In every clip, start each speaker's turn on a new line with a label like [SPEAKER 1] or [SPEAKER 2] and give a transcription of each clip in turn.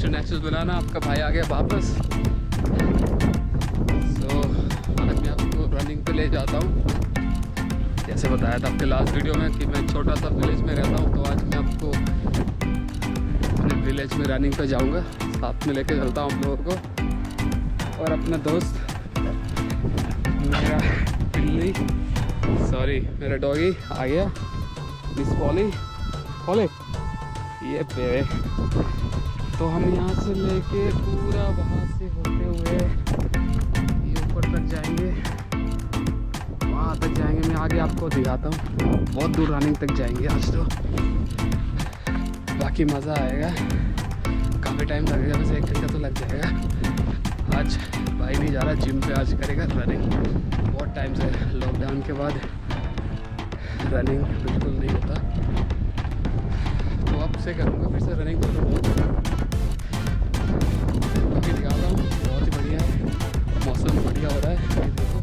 [SPEAKER 1] International बनाना। आपका भाई आ गया वापस। सो आज मैं आपको रनिंग पे ले जाता हूँ। जैसे बताया था आपके लास्ट वीडियो में कि मैं छोटा सा विलेज में रहता हूँ, तो आज मैं आपको अपने विलेज में रनिंग पे जाऊँगा। साथ में लेके चलता हूँ आप लोगों को। और अपना दोस्त मेरा बिल्ली, सॉरी मेरा डॉगी आ गया, मिस पॉली पॉली ये पे। तो हम यहाँ से लेके पूरा वहाँ से होते हुए ये ऊपर तक जाएंगे, वहाँ तक जाएंगे। मैं आगे आपको दिखाता हूँ। बहुत दूर रनिंग तक जाएंगे आज तो, बाकी मज़ा आएगा। काफ़ी टाइम लगेगा, वैसे 1 घंटा तो लग जाएगा। आज भाई नहीं जा रहा जिम पे, आज करेगा रनिंग। बहुत टाइम से लॉकडाउन के बाद रनिंग बिल्कुल नहीं होता, तो अब से करूँगा फिर से रनिंग करूँगा। बाकी दिखाता हूँ, बहुत ही बढ़िया है, मौसम बढ़िया हो रहा है। ये देखो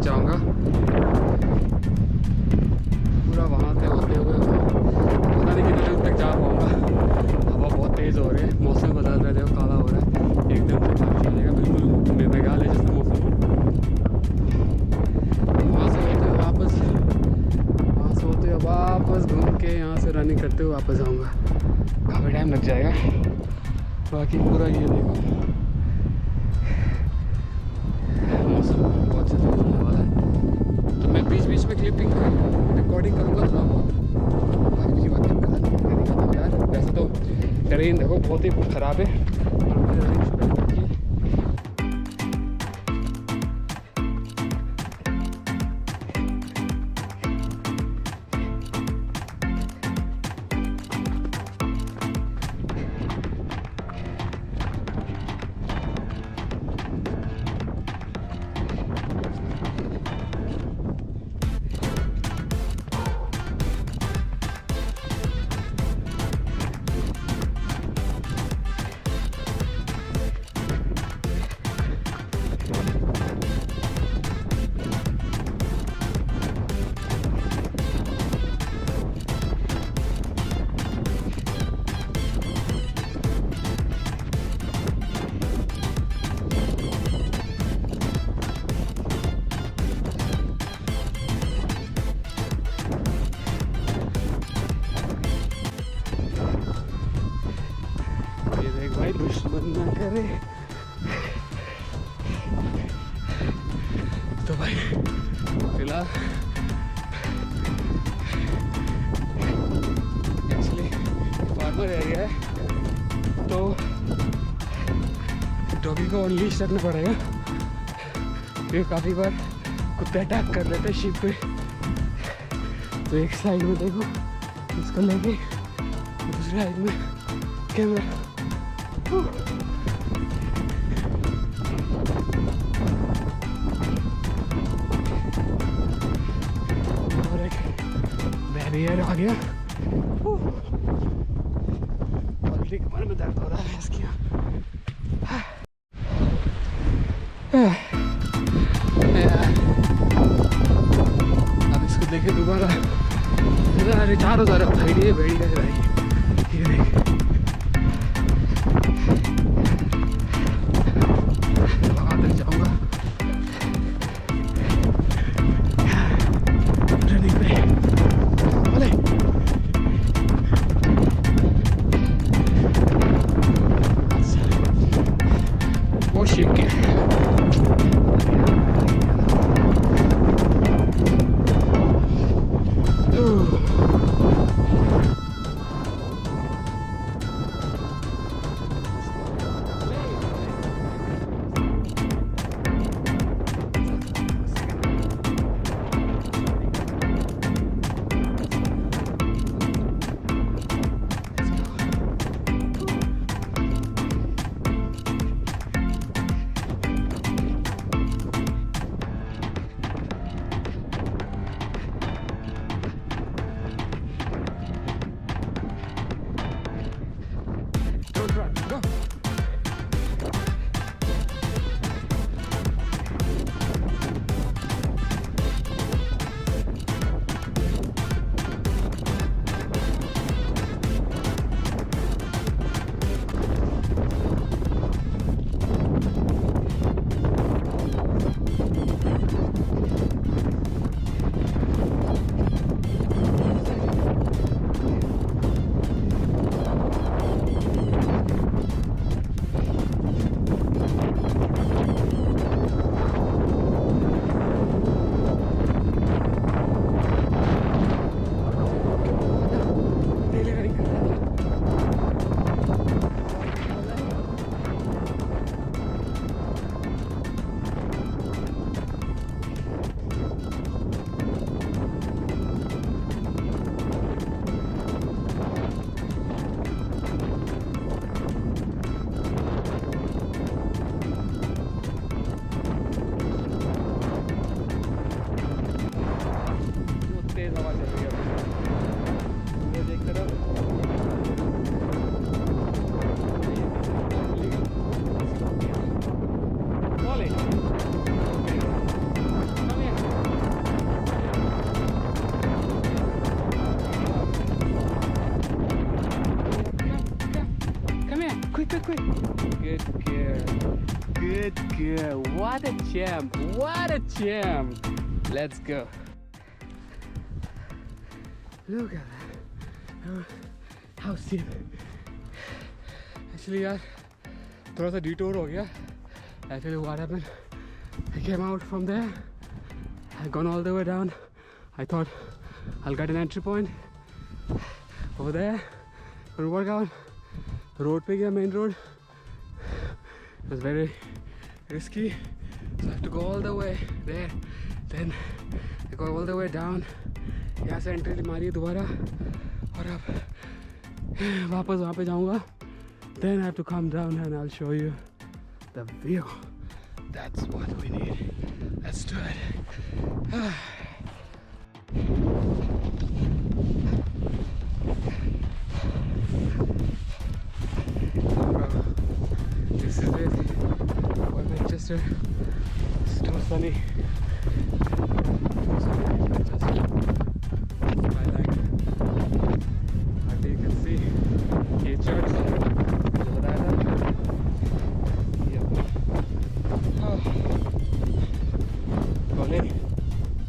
[SPEAKER 1] जाऊंगा पूरा वहाँ से होते हुए, पता नहीं कितने दूर तक जा पाऊँगा। हवा बहुत तेज़ हो रही है, मौसम बदल रहा है, देखो काला हो रहा है, एकदम से बारिश आ जाएगा। बिल्कुल मेघालय जैसा मौसम हो। वहाँ से होते हुए वापस घूम के यहाँ से रनिंग करते हुए वापस आऊँगा। काफ़ी टाइम लग जाएगा। बाकी पूरा ये देखो मौसम बहुत अच्छा होने वाला है, तो मैं बीच बीच में क्लिपिंग रिकॉर्डिंग करूँगा थोड़ा बहुत। बाकी की बात करेंगे यार। वैसे तो ट्रेन देखो बहुत ही ख़राब है, भाई दुश्मन ना करे। तो भाई फिलहाल एक्चुअली फार्मर एरिया है, तो डॉगी को अनलीश रखना पड़ेगा, क्योंकि काफ़ी बार कुत्ते अटैक कर लेते हैं शीप पे। तो एक साइड में देखो इसको लेके, दूसरे साइड में कैमरा। और एक बैरियर आ गया। ऑलरेडी कमर में दर्द हो रहा है इसकी। अब इसको देखे दोबारा रिचार्ज हो रहा है। भाई ये भेड़ी का भाई, ये देख वहाँ तक जाऊँगा। shake quick. Good girl. Good girl. What a champ. What a champ. Let's go. Look at that. How steep. Actually यार थोड़ा सा detour हो गया. Actually what happened? I came out from there. I gone all the way down. I thought I'll get an entry point over there for a workout. Road पे गया, main road. It was very risky, so I have to go all the way there. Then I go all the way down. यहाँ से entry मारी दोबारा और अब वापस वहाँ पे जाऊँगा. Then I have to come down and I'll show you the view. That's what we need. Let's do it. This is it. Boy, Manchester. It's too sunny. I like it. Hardly you can see. ये church मुझे बताया था.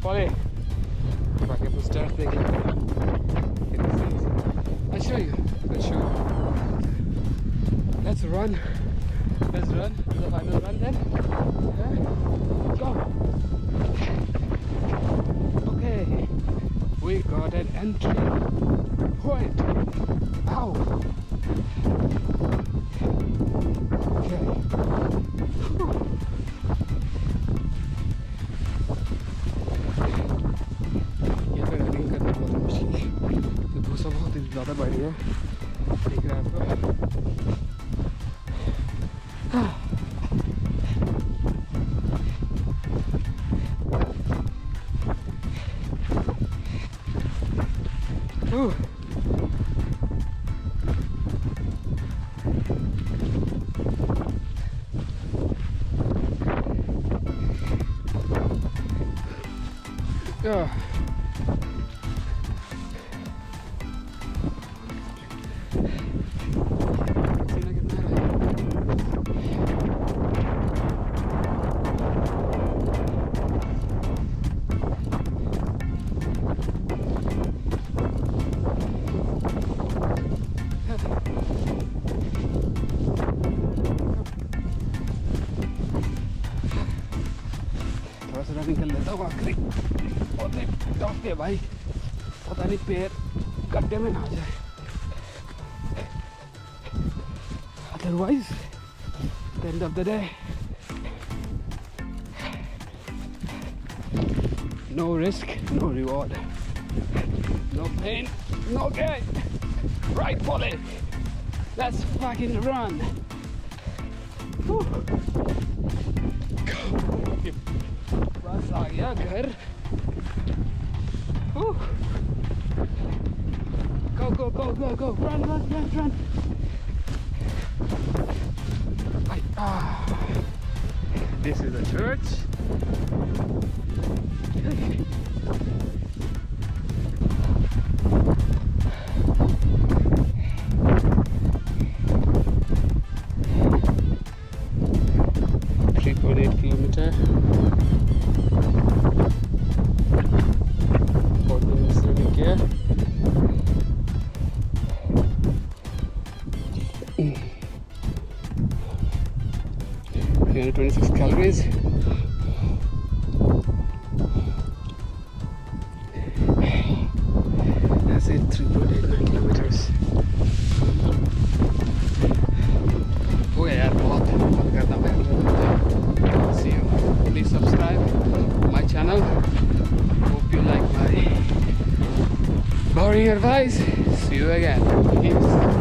[SPEAKER 1] Polly. If I can start thinking. Can you see? I'll show you. Let's run. Let's run to the final run then. Yeah. Go. Okay. We got an entry point. Ow. Okay. यहाँ पे running करना बहुत मुश्किल है. तो भूसा बहुत ज़्यादा बढ़ गया. दिख रहा है आपको. निकल लेता हूँ आखिरी। बहुत ही टफ है भाई, पता नहीं पैर गड्ढे में ना जाए। Otherwise the end of the day no risk, no reward, no pain, no gain. Right, Polly, let's fucking run. बस आ गया घर। Go, go, go, go, go, run, run, run, run. This is a church. 3.8 kilometer. 40 minutes running here. 326 calories. That's it, 3.89 kilometers. हो गया यार, बहुत करना पड़ेगा। See you. Please subscribe my channel. Hope you like my boring advice. See you again. Peace.